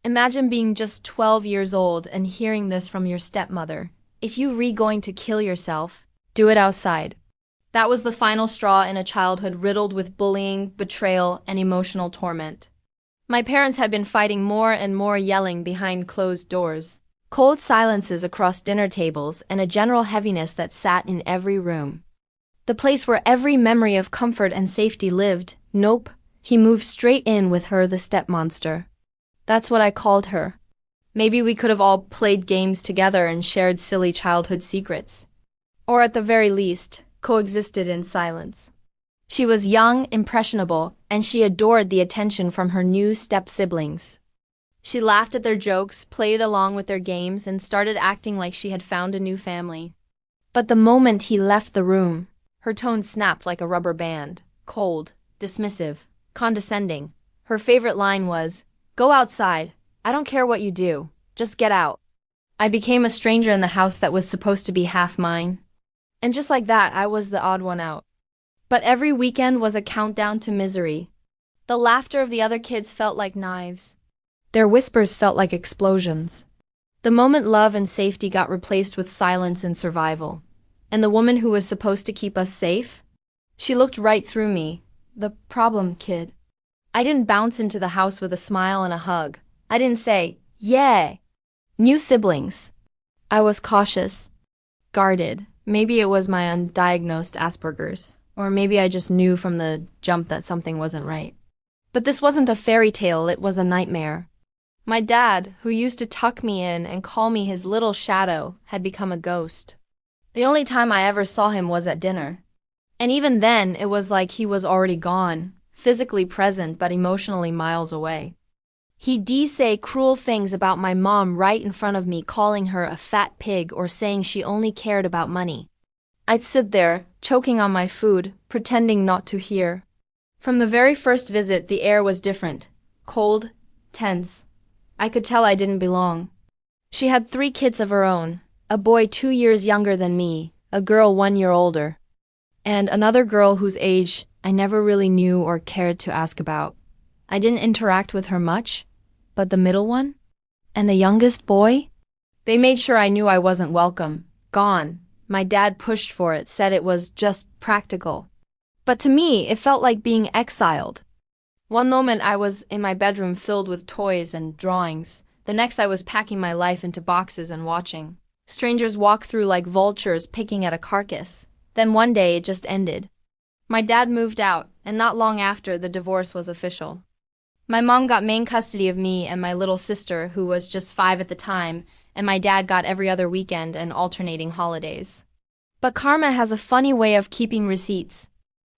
Imagine being just 12 years old and hearing this from your stepmother. If you re going to kill yourself, do it outside. That was the final straw in a childhood riddled with bullying, betrayal, and emotional torment. My parents had been fighting more and more, yelling behind closed doors. Cold silences across dinner tables and a general heaviness that sat in every room. The place where every memory of comfort and safety lived. Nope, he moved straight in with her, the stepmonster. That's what I called her. Maybe we could have all played games together and shared silly childhood secrets. Or at the very least, coexisted in silence. She was young, impressionable, and she adored the attention from her new step-siblings. She laughed at their jokes, played along with their games, and started acting like she had found a new family. But the moment he left the room, her tone snapped like a rubber band, cold, dismissive, condescending. Her favorite line was, "Go outside. I don't care what you do. Just get out." I became a stranger in the house that was supposed to be half mine. And just like that, I was the odd one out. But every weekend was a countdown to misery. The laughter of the other kids felt like knives. Their whispers felt like explosions. The moment love and safety got replaced with silence and survival. And the woman who was supposed to keep us safe? She looked right through me. The problem kid. I didn't bounce into the house with a smile and a hug. I didn't say, "Yay! New siblings." I was cautious, guarded. Maybe it was my undiagnosed Asperger's. Or maybe I just knew from the jump that something wasn't right. But this wasn't a fairy tale, it was a nightmare. My dad, who used to tuck me in and call me his little shadow, had become a ghost. The only time I ever saw him was at dinner. And even then, it was like he was already gone, physically present but emotionally miles away. He'd say cruel things about my mom right in front of me, calling her a fat pig or saying she only cared about money. I'd sit there, choking on my food, pretending not to hear. From the very first visit, the air was different. Cold, tense. I could tell I didn't belong. She had 3 kids of her own, a boy 2 years younger than me, a girl 1 year older, and another girl whose age I never really knew or cared to ask about. I didn't interact with her much, but the middle one? And the youngest boy? They made sure I knew I wasn't welcome. Gone. My dad pushed for it, said it was just practical. But to me, it felt like being exiled. One moment I was in my bedroom filled with toys and drawings. The next I was packing my life into boxes and watching strangers walk through like vultures picking at a carcass. Then one day it just ended. My dad moved out, and not long after, the divorce was official. My mom got main custody of me and my little sister, who was just 5 at the time, and my dad got every other weekend and alternating holidays. But karma has a funny way of keeping receipts.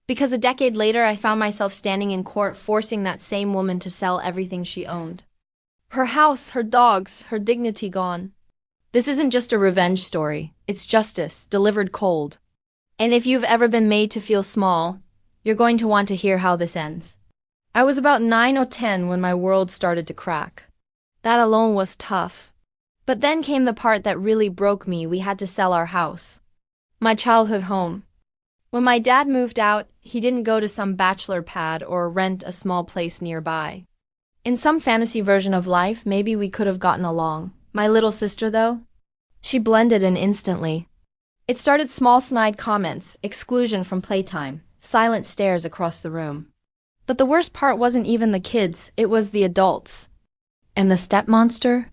Because a decade later, I found myself standing in court forcing that same woman to sell everything she owned. Her house, her dogs, her dignity gone. This isn't just a revenge story. It's justice, delivered cold. And if you've ever been made to feel small, you're going to want to hear how this ends. I was about 9 or 10 when my world started to crack. That alone was tough. But then came the part that really broke me. We had to sell our house. My childhood home. When my dad moved out, he didn't go to some bachelor pad or rent a small place nearby. In some fantasy version of life, maybe we could have gotten along. My little sister, though? She blended in instantly. It started small snide comments, exclusion from playtime, silent stares across the room. But the worst part wasn't even the kids, it was the adults. And the stepmonster?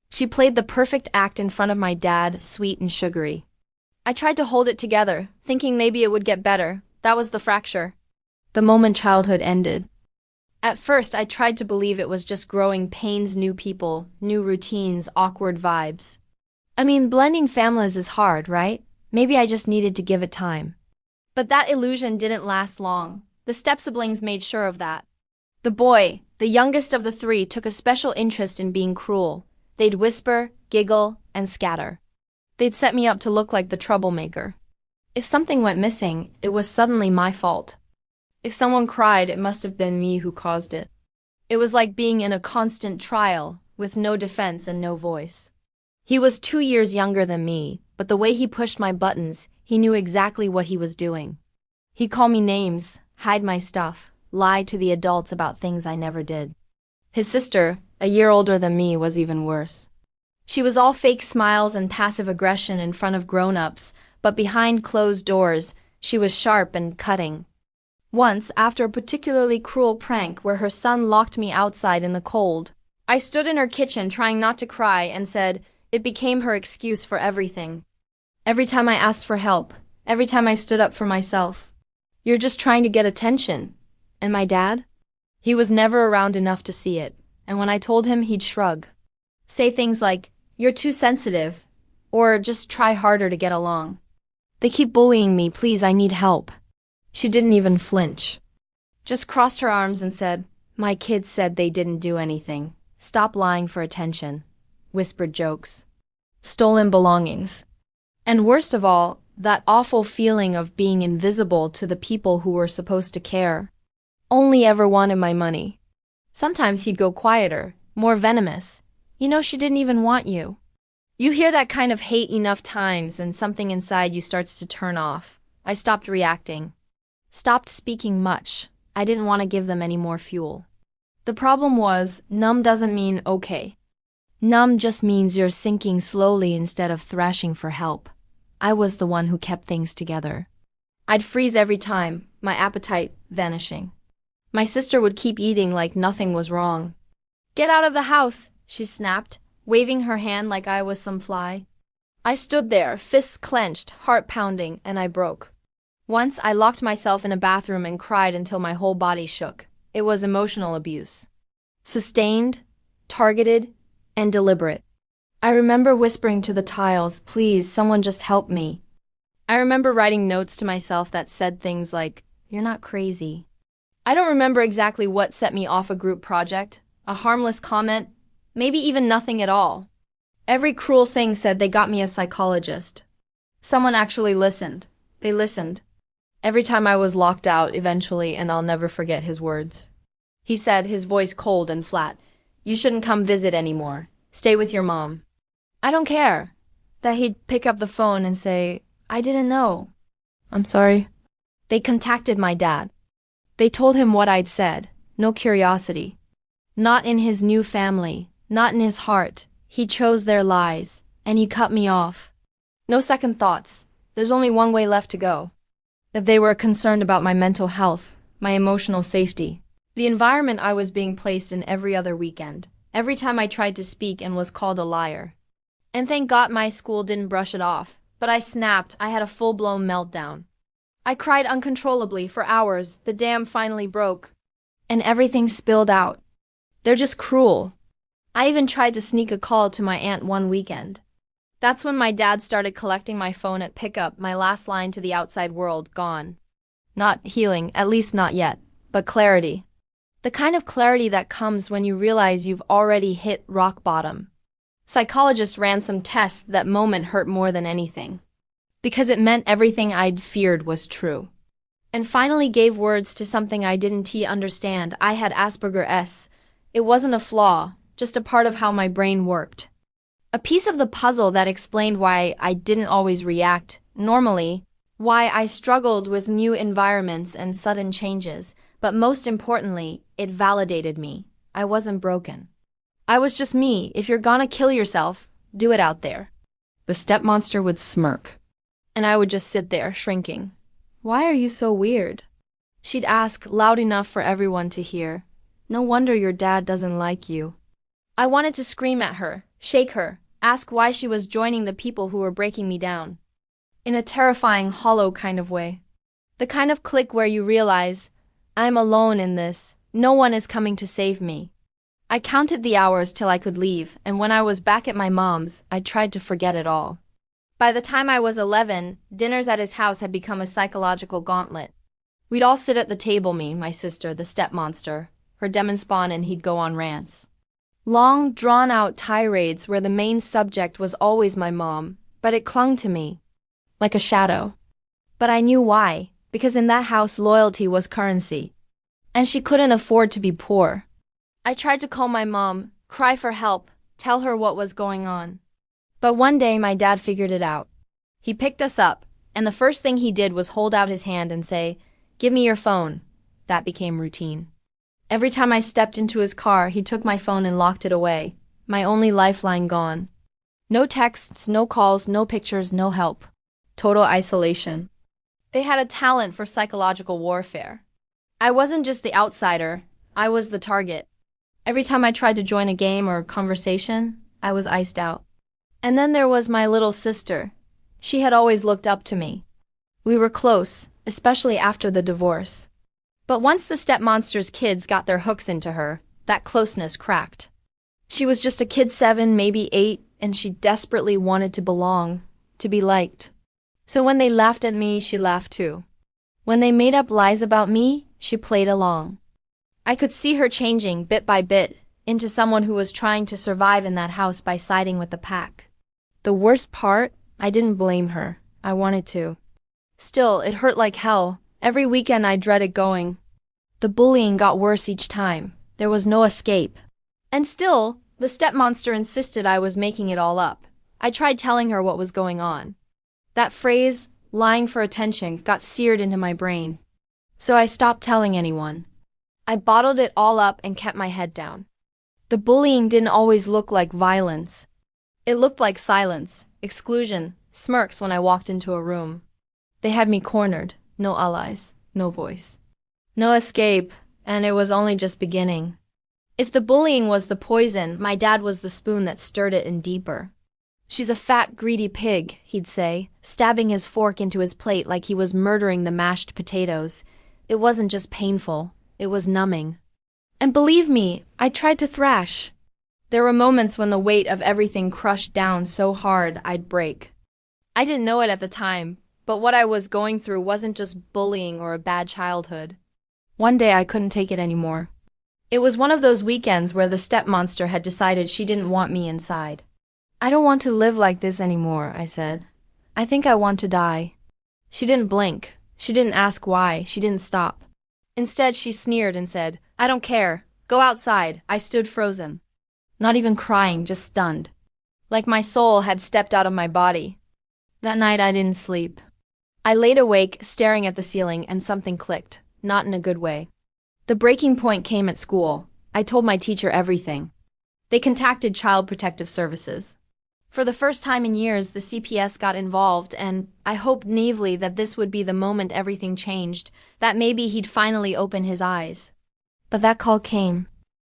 She played the perfect act in front of my dad, sweet and sugary. I tried to hold it together, thinking maybe it would get better. That was the fracture. The moment childhood ended. At first, I tried to believe it was just growing pains, new people, new routines, awkward vibes. I mean, blending families is hard, right? Maybe I just needed to give it time. But that illusion didn't last long. The step-siblings made sure of that. The boy, the youngest of the 3, took a special interest in being cruel. They'd whisper, giggle, and scatter. They'd set me up to look like the troublemaker. If something went missing, it was suddenly my fault. If someone cried, it must have been me who caused it. It was like being in a constant trial, with no defense and no voice. He was 2 years younger than me, but the way he pushed my buttons, he knew exactly what he was doing. He'd call me names, hide my stuff, lie to the adults about things I never did. His sister, a year older than me, was even worse. She was all fake smiles and passive aggression in front of grown-ups, but behind closed doors, she was sharp and cutting. Once, after a particularly cruel prank where her son locked me outside in the cold, I stood in her kitchen trying not to cry and said it became her excuse for everything. Every time I asked for help, every time I stood up for myself. You're just trying to get attention. And my dad? He was never around enough to see it, and when I told him, he'd shrug. Say things like, "You're too sensitive," or "Just try harder to get along." "They keep bullying me, please, I need help." She didn't even flinch. Just crossed her arms and said, "My kids said they didn't do anything. Stop lying for attention." Whispered jokes. Stolen belongings. And worst of all, that awful feeling of being invisible to the people who were supposed to care. Only ever wanted my money. Sometimes he'd go quieter, more venomous. You know, she didn't even want you. You hear that kind of hate enough times and something inside you starts to turn off. I stopped reacting. Stopped speaking much. I didn't want to give them any more fuel. The problem was, numb doesn't mean okay. Numb just means you're sinking slowly instead of thrashing for help. I was the one who kept things together. I'd freeze every time, my appetite vanishing. My sister would keep eating like nothing was wrong. "Get out of the house," she snapped, waving her hand like I was some fly. I stood there, fists clenched, heart pounding, and I broke. Once I locked myself in a bathroom and cried until my whole body shook. It was emotional abuse. Sustained, targeted, and deliberate. I remember whispering to the tiles, "Please, someone just help me." I remember writing notes to myself that said things like, "You're not crazy." I don't remember exactly what set me off a group project, a harmless comment, maybe even nothing at all. Every cruel thing said they got me a psychologist. Someone actually listened. They listened. Every time I was locked out eventually, and I'll never forget his words. He said, his voice cold and flat, "You shouldn't come visit anymore. Stay with your mom." I don't care. That he'd pick up the phone and say, "I didn't know. I'm sorry." They contacted my dad. They told him what I'd said. No curiosity. Not in his new family. Not in his heart. He chose their lies. And he cut me off. No second thoughts. There's only one way left to go. If they were concerned about my mental health, my emotional safety, the environment I was being placed in every other weekend, every time I tried to speak and was called a liar. And thank God my school didn't brush it off, but I snapped. I had a full-blown meltdown. I cried uncontrollably for hours. The dam finally broke. And everything spilled out. They're just cruel. I even tried to sneak a call to my aunt one weekend. That's when my dad started collecting my phone at pickup, my last line to the outside world gone. Not healing, at least not yet, but clarity. The kind of clarity that comes when you realize you've already hit rock bottom. Psychologists ran some tests. That moment hurt more than anything. Because it meant everything I'd feared was true. And finally gave words to something I didn't understand. I had Asperger's. It wasn't a flaw, just a part of how my brain worked. A piece of the puzzle that explained why I didn't always react normally, why I struggled with new environments and sudden changes, but most importantly, it validated me. I wasn't broken. I was just me. If you're gonna kill yourself, do it out there. The stepmonster would smirk. And I would just sit there, shrinking. "Why are you so weird?" She'd ask, loud enough for everyone to hear. "No wonder your dad doesn't like you." I wanted to scream at her, shake her, ask why she was joining the people who were breaking me down. In a terrifying, hollow kind of way. The kind of click where you realize, I'm alone in this. No one is coming to save me. I counted the hours till I could leave, and when I was back at my mom's, I tried to forget it all. By the time I was 11, dinners at his house had become a psychological gauntlet. We'd all sit at the table, me, my sister, the stepmonster, her demonspawn, and he'd go on rants. Long, drawn-out tirades where the main subject was always my mom, but it clung to me. Like a shadow. But I knew why, because in that house loyalty was currency. And she couldn't afford to be poor. I tried to call my mom, cry for help, tell her what was going on. But one day my dad figured it out. He picked us up, and the first thing he did was hold out his hand and say, "Give me your phone." That became routine. Every time I stepped into his car, he took my phone and locked it away. My only lifeline gone. No texts, no calls, no pictures, no help. Total isolation. They had a talent for psychological warfare. I wasn't just the outsider, I was the target. Every time I tried to join a game or conversation, I was iced out. And then there was my little sister. She had always looked up to me. We were close, especially after the divorce. But once the stepmonster's kids got their hooks into her, that closeness cracked. She was just a kid 7, maybe 8, and she desperately wanted to belong, to be liked. So when they laughed at me, she laughed too. When they made up lies about me, she played along. I could see her changing bit by bit into someone who was trying to survive in that house by siding with the pack. The worst part, I didn't blame her. I wanted to. Still, it hurt like hell. Every weekend I dreaded going. The bullying got worse each time. There was no escape. And still, the stepmonster insisted I was making it all up. I tried telling her what was going on. That phrase, lying for attention, got seared into my brain. So I stopped telling anyone. I bottled it all up and kept my head down. The bullying didn't always look like violence. It looked like silence, exclusion, smirks when I walked into a room. They had me cornered. No allies, no voice. No escape, and it was only just beginning. If the bullying was the poison, my dad was the spoon that stirred it in deeper. "She's a fat, greedy pig," he'd say, stabbing his fork into his plate like he was murdering the mashed potatoes. It wasn't just painful, it was numbing. And believe me, I tried to thrash. There were moments when the weight of everything crushed down so hard I'd break. I didn't know it at the time, but what I was going through wasn't just bullying or a bad childhood. One day I couldn't take it anymore. It was one of those weekends where the stepmonster had decided she didn't want me inside. "I don't want to live like this anymore," I said. "I think I want to die." She didn't blink. She didn't ask why. She didn't stop. Instead, she sneered and said, "I don't care. Go outside." I stood frozen. Not even crying, just stunned. Like my soul had stepped out of my body. That night I didn't sleep. I laid awake, staring at the ceiling, and something clicked, not in a good way. The breaking point came at school. I told my teacher everything. They contacted Child Protective Services. For the first time in years, the CPS got involved, and I hoped naively that this would be the moment everything changed, that maybe he'd finally open his eyes. But that call came.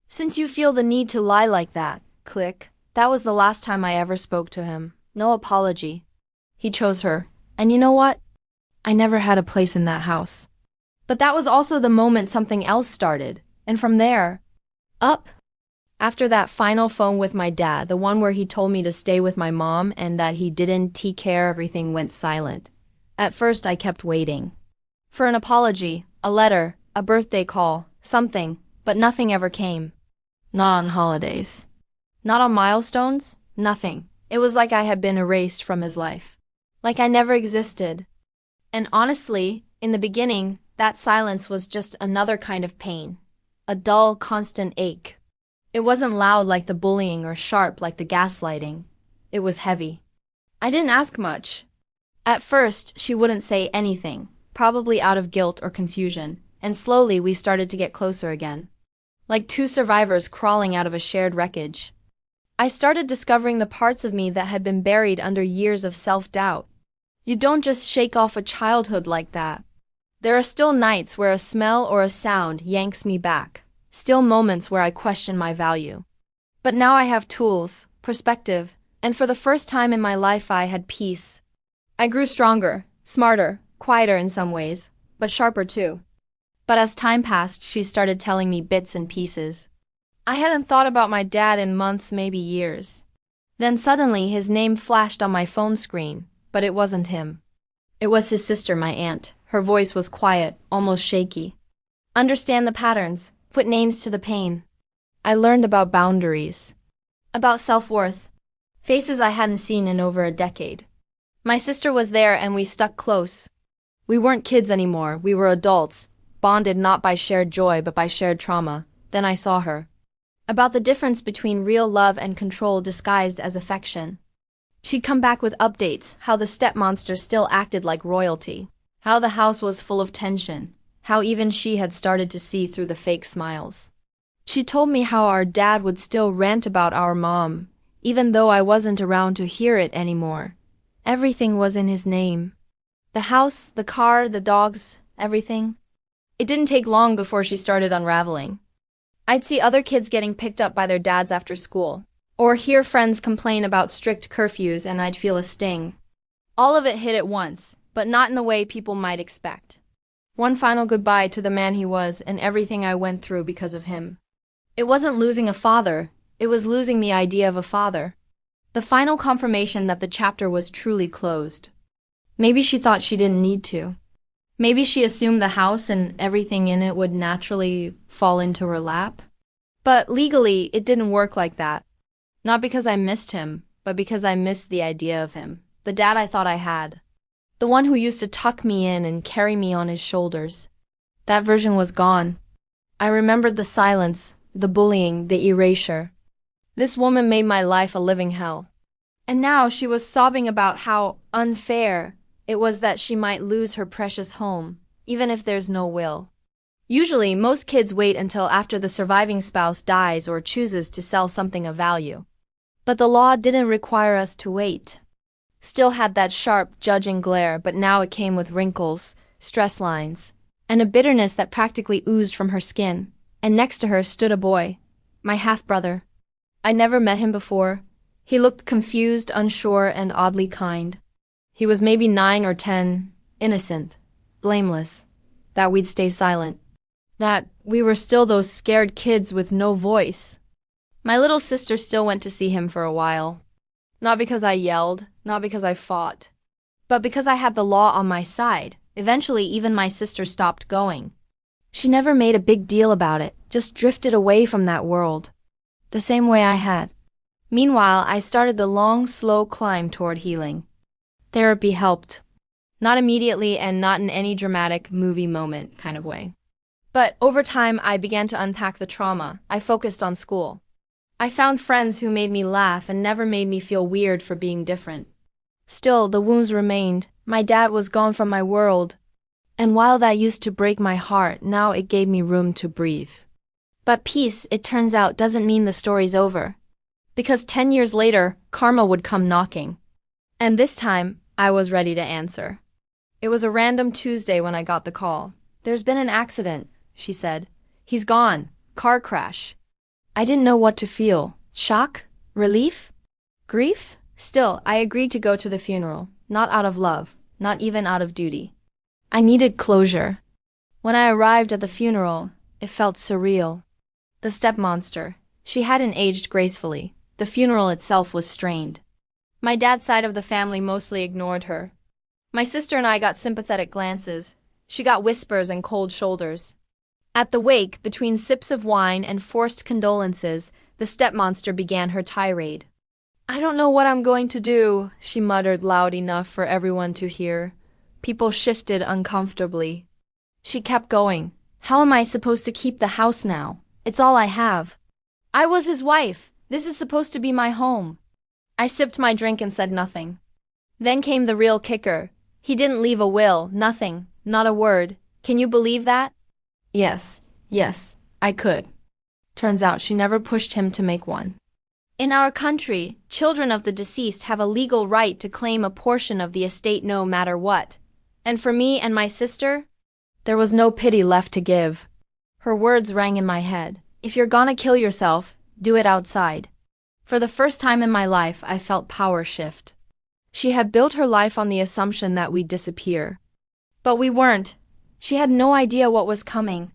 "Since you feel the need to lie like that," click. That was the last time I ever spoke to him. No apology. He chose her. And you know what? I never had a place in that house. But that was also the moment something else started. And from there, up. After that final phone with my dad, the one where he told me to stay with my mom and that he didn't take care, everything went silent. At first I kept waiting. For an apology, a letter, a birthday call, something, but nothing ever came. Not on holidays. Not on milestones, nothing. It was like I had been erased from his life. Like I never existed. And honestly, in the beginning, that silence was just another kind of pain. A dull, constant ache. It wasn't loud like the bullying or sharp like the gaslighting. It was heavy. I didn't ask much. At first, she wouldn't say anything, probably out of guilt or confusion, and slowly we started to get closer again. Like two survivors crawling out of a shared wreckage. I started discovering the parts of me that had been buried under years of self-doubt. You don't just shake off a childhood like that. There are still nights where a smell or a sound yanks me back. Still moments where I question my value. But now I have tools, perspective, and for the first time in my life I had peace. I grew stronger, smarter, quieter in some ways, but sharper too. But as time passed, she started telling me bits and pieces. I hadn't thought about my dad in months, maybe years. Then suddenly his name flashed on my phone screen, but it wasn't him. It was his sister, my aunt. Her voice was quiet, almost shaky. Understand the patterns. Put names to the pain. I learned about boundaries. About self-worth. Faces I hadn't seen in over a decade. My sister was there and we stuck close. We weren't kids anymore, we were adults, bonded not by shared joy but by shared trauma. Then I saw her. About the difference between real love and control disguised as affection. She'd come back with updates, how the stepmonster still acted like royalty. How the house was full of tension. how even she had started to see through the fake smiles. She told me how our dad would still rant about our mom, even though I wasn't around to hear it anymore. Everything was in his name. The house, the car, the dogs, everything. It didn't take long before she started unraveling. I'd see other kids getting picked up by their dads after school, or hear friends complain about strict curfews, and I'd feel a sting. All of it hit at once, but not in the way people might expect. One final goodbye to the man he was and everything I went through because of him. It wasn't losing a father, it was losing the idea of a father. The final confirmation that the chapter was truly closed. Maybe she thought she didn't need to. Maybe she assumed the house and everything in it would naturally fall into her lap. But legally, it didn't work like that. Not because I missed him, but because I missed the idea of him. The dad I thought I had. The one who used to tuck me in and carry me on his shoulders. That version was gone. I remembered the silence, the bullying, the erasure. This woman made my life a living hell. And now she was sobbing about how unfair it was that she might lose her precious home, even if there's no will. Usually, most kids wait until after the surviving spouse dies or chooses to sell something of value. But the law didn't require us to wait. Still had that sharp, judging glare, but now it came with wrinkles, stress lines, and a bitterness that practically oozed from her skin. And next to her stood a boy, my half-brother. I never met him before. He looked confused, unsure, and oddly kind. He was maybe 9 or 10, innocent, blameless, that we'd stay silent, that we were still those scared kids with no voice. My little sister still went to see him for a while. Not because I yelled, not because I fought, but because I had the law on my side. Eventually, even my sister stopped going. She never made a big deal about it, just drifted away from that world, the same way I had. Meanwhile, I started the long, slow climb toward healing. Therapy helped. Not immediately and not in any dramatic movie moment kind of way. But over time, I began to unpack the trauma. I focused on school. I found friends who made me laugh and never made me feel weird for being different. Still, the wounds remained. My dad was gone from my world. And while that used to break my heart, now it gave me room to breathe. But peace, it turns out, doesn't mean the story's over. Because 10 years later, karma would come knocking. And this time, I was ready to answer. It was a random Tuesday when I got the call. "There's been an accident," she said. "He's gone. Car crash." I didn't know what to feel. Shock? Relief? Grief? Still, I agreed to go to the funeral, not out of love, not even out of duty. I needed closure. When I arrived at the funeral, it felt surreal. The stepmonster, she hadn't aged gracefully. The funeral itself was strained. My dad's side of the family mostly ignored her. My sister and I got sympathetic glances. She got whispers and cold shoulders. At the wake, between sips of wine and forced condolences, the stepmonster began her tirade. "I don't know what I'm going to do," she muttered loud enough for everyone to hear. People shifted uncomfortably. She kept going. "How am I supposed to keep the house now? It's all I have. I was his wife. This is supposed to be my home." I sipped my drink and said nothing. Then came the real kicker. He didn't leave a will, nothing, not a word. Can you believe that? Yes, I could. Turns out she never pushed him to make one. In our country, children of the deceased have a legal right to claim a portion of the estate no matter what. And for me and my sister, there was no pity left to give. Her words rang in my head. "If you're gonna kill yourself, do it outside." For the first time in my life, I felt power shift. She had built her life on the assumption that we'd disappear. But we weren't. She had no idea what was coming.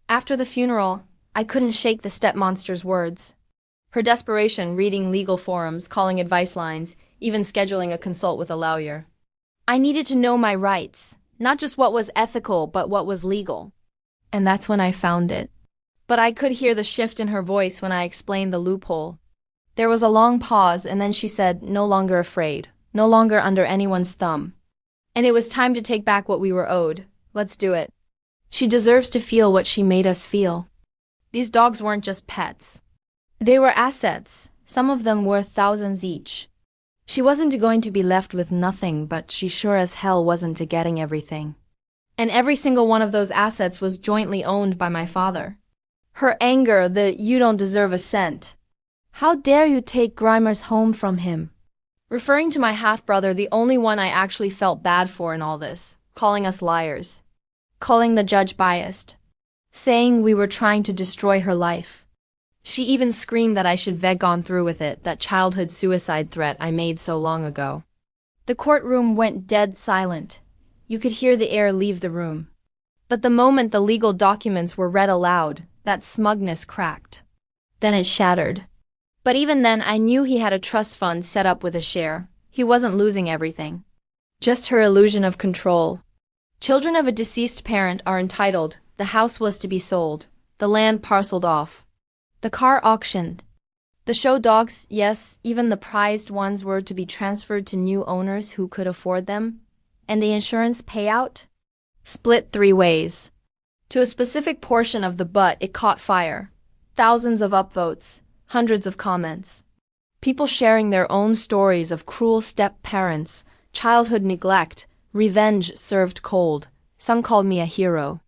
After the funeral, I couldn't shake the stepmonster's words. Her desperation, reading legal forums, calling advice lines, even scheduling a consult with a lawyer. I needed to know my rights, not just what was ethical, but what was legal. And that's when I found it. But I could hear the shift in her voice when I explained the loophole. There was a long pause, and then she said, "No longer afraid, no longer under anyone's thumb. And it was time to take back what we were owed. Let's do it. She deserves to feel what she made us feel." These dogs weren't just pets. They were assets, some of them worth thousands each. She wasn't going to be left with nothing, but she sure as hell wasn't getting everything. And every single one of those assets was jointly owned by my father. Her anger, the "you don't deserve a cent. How dare you take Grimer's home from him?" Referring to my half-brother, the only one I actually felt bad for in all this, calling us liars, calling the judge biased, saying we were trying to destroy her life. She even screamed that I should have gone through with it, that childhood suicide threat I made so long ago. The courtroom went dead silent. You could hear the air leave the room. But the moment the legal documents were read aloud, that smugness cracked. Then it shattered. But even then, I knew he had a trust fund set up with a share. He wasn't losing everything. Just her illusion of control. Children of a deceased parent are entitled. The house was to be sold. The land parceled off. The car auctioned. The show dogs, yes, even the prized ones, were to be transferred to new owners who could afford them. And the insurance payout? Split 3 ways. To a specific portion of the butt, it caught fire. Thousands of upvotes, hundreds of comments. People sharing their own stories of cruel step-parents, childhood neglect, revenge served cold. Some called me a hero.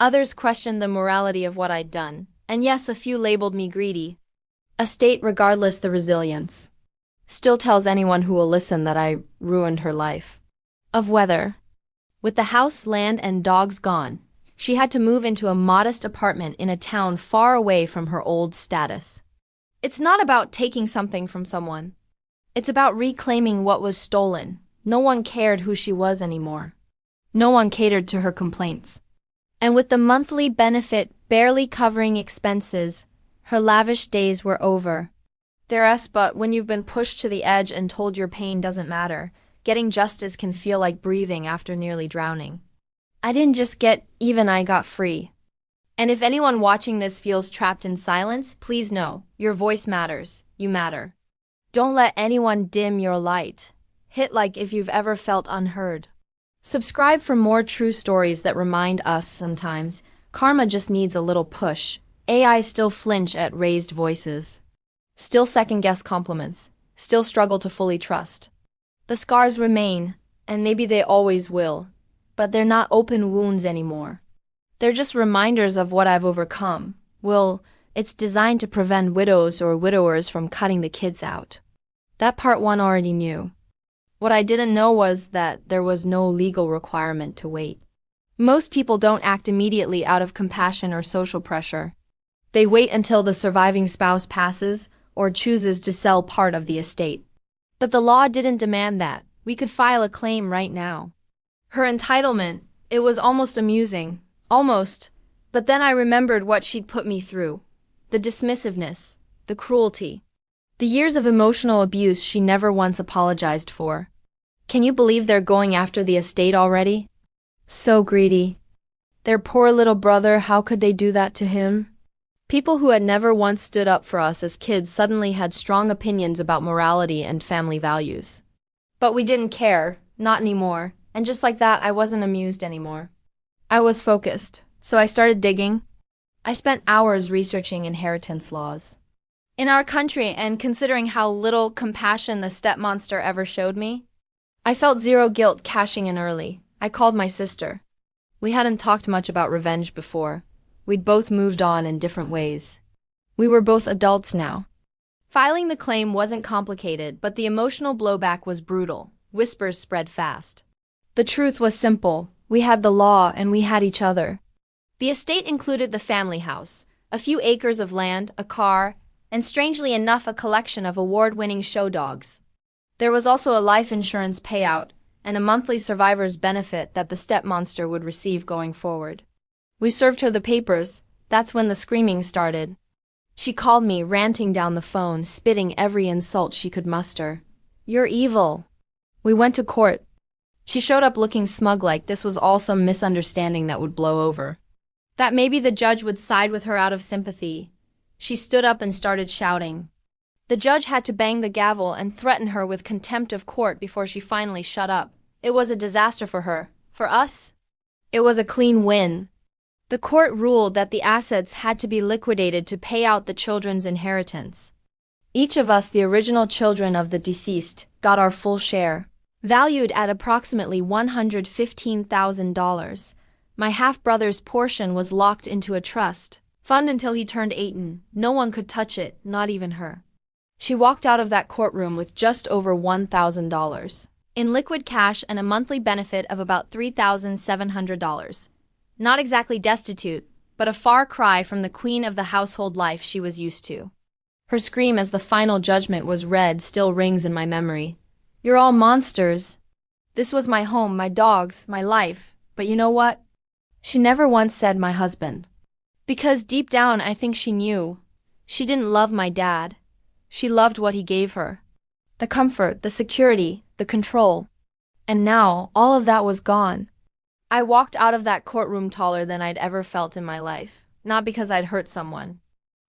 Others questioned the morality of what I'd done. And yes, a few labeled me greedy. A state, regardless the resilience, still tells anyone who will listen that I ruined her life. Of weather. With the house, land, and dogs gone, she had to move into a modest apartment in a town far away from her old status. It's not about taking something from someone. It's about reclaiming what was stolen. No one cared who she was anymore. No one catered to her complaints. And with the monthly benefit barely covering expenses, her lavish days were over. But when you've been pushed to the edge and told your pain doesn't matter, getting justice can feel like breathing after nearly drowning. I didn't just get even, I got free. And if anyone watching this feels trapped in silence, please know, your voice matters. You matter. Don't let anyone dim your light. Hit like if you've ever felt unheard. Subscribe for more true stories that remind us sometimes karma just needs a little push. AI still flinch at raised voices. Still second-guess compliments. Still struggle to fully trust. The scars remain, and maybe they always will. But they're not open wounds anymore. They're just reminders of what I've overcome. It's designed to prevent widows or widowers from cutting the kids out. That part one already knew. What I didn't know was that there was no legal requirement to wait. Most people don't act immediately out of compassion or social pressure. They wait until the surviving spouse passes or chooses to sell part of the estate. But the law didn't demand that. We could file a claim right now. Her entitlement, it was almost amusing. Almost. But then I remembered what she'd put me through. The dismissiveness, the cruelty. The years of emotional abuse she never once apologized for. Can you believe they're going after the estate already? So greedy. Their poor little brother, how could they do that to him? People who had never once stood up for us as kids suddenly had strong opinions about morality and family values. But we didn't care, not anymore, and just like that, I wasn't amused anymore. I was focused, so I started digging. I spent hours researching inheritance laws. In our country, and considering how little compassion the stepmonster ever showed me, I felt zero guilt cashing in early. I called my sister. We hadn't talked much about revenge before. We'd both moved on in different ways. We were both adults now. Filing the claim wasn't complicated, but the emotional blowback was brutal. Whispers spread fast. The truth was simple. We had the law and we had each other. The estate included the family house, a few acres of land, a car, and strangely enough a collection of award-winning show dogs. There was also a life insurance payout and a monthly survivor's benefit that the stepmonster would receive going forward. We served her the papers. That's when the screaming started. She called me, ranting down the phone, spitting every insult she could muster. "You're evil." We went to court. She showed up looking smug, like this was all some misunderstanding that would blow over. That maybe the judge would side with her out of sympathy. She stood up and started shouting. The judge had to bang the gavel and threaten her with contempt of court before she finally shut up. It was a disaster for her. For us, it was a clean win. The court ruled that the assets had to be liquidated to pay out the children's inheritance. Each of us, the original children of the deceased, got our full share, valued at approximately $115,000. My half-brother's portion was locked into a trust fund until he turned 18. No one could touch it, not even her. She walked out of that courtroom with just over $1,000 in liquid cash and a monthly benefit of about $3,700. Not exactly destitute, but a far cry from the queen of the household life she was used to. Her scream as the final judgment was read still rings in my memory. "You're all monsters. This was my home, my dogs, my life, but you know what?" She never once said my husband. Because deep down I think she knew. She didn't love my dad. She loved what he gave her. The comfort, the security, the control. And now, all of that was gone. I walked out of that courtroom taller than I'd ever felt in my life. Not because I'd hurt someone,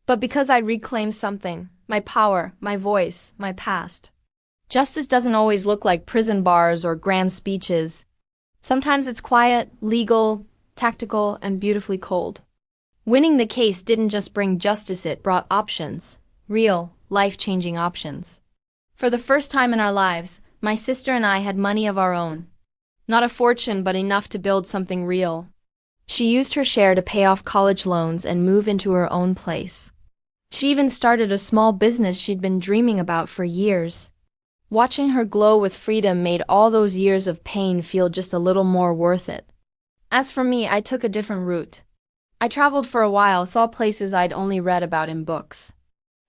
but because I'd reclaimed something. My power, my voice, my past. Justice doesn't always look like prison bars or grand speeches. Sometimes it's quiet, legal, tactical, and beautifully cold. Winning the case didn't just bring justice, it brought options. Real, life-changing options. For the first time in our lives, my sister and I had money of our own. Not a fortune, but enough to build something real. She used her share to pay off college loans and move into her own place. She even started a small business she'd been dreaming about for years. Watching her glow with freedom made all those years of pain feel just a little more worth it. As for me, I took a different route. I traveled for a while, saw places I'd only read about in books.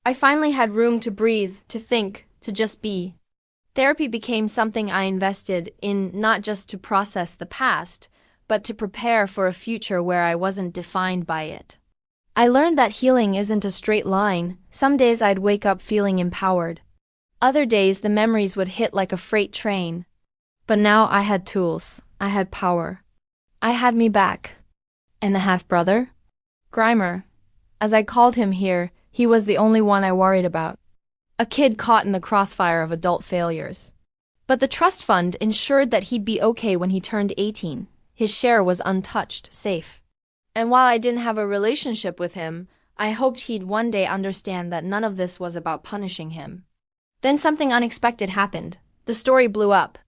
I finally had room to breathe, to think, to just be. Therapy became something I invested in, not just to process the past, but to prepare for a future where I wasn't defined by it. I learned that healing isn't a straight line. Some days I'd wake up feeling empowered. Other days the memories would hit like a freight train. But now I had tools. I had power. I had me back. And the half-brother? Grimer. As I called him here, he was the only one I worried about. A kid caught in the crossfire of adult failures. But the trust fund ensured that he'd be okay when he turned 18. His share was untouched, safe. And while I didn't have a relationship with him, I hoped he'd one day understand that none of this was about punishing him. Then something unexpected happened. The story blew up.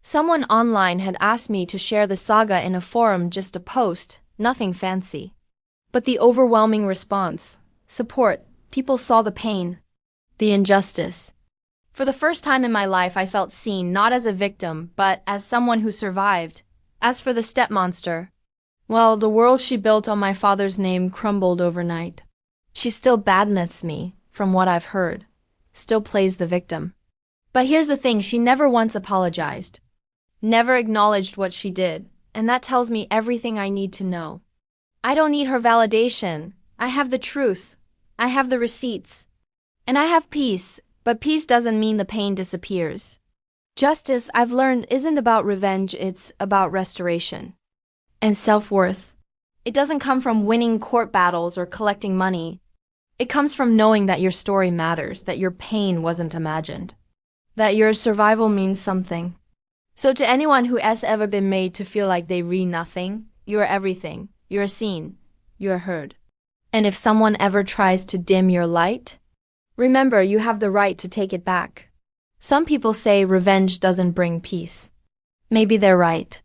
Someone online had asked me to share the saga in a forum, just a post, nothing fancy. But the overwhelming response, support, people saw the pain, the injustice. For the first time in my life, I felt seen, not as a victim, but as someone who survived. As for the stepmonster, well, the world she built on my father's name crumbled overnight. She still badmouths me, from what I've heard. Still plays the victim. But here's the thing, she never once apologized. Never acknowledged what she did, and that tells me everything I need to know. I don't need her validation. I have the truth. I have the receipts. And I have peace, but peace doesn't mean the pain disappears. Justice, I've learned, isn't about revenge, it's about restoration. And self-worth. It doesn't come from winning court battles or collecting money. It comes from knowing that your story matters, that your pain wasn't imagined, that your survival means something. So to anyone who has ever been made to feel like they re nothing, you're everything. You're seen. You're heard. And if someone ever tries to dim your light, remember you have the right to take it back. Some people say revenge doesn't bring peace. Maybe they're right.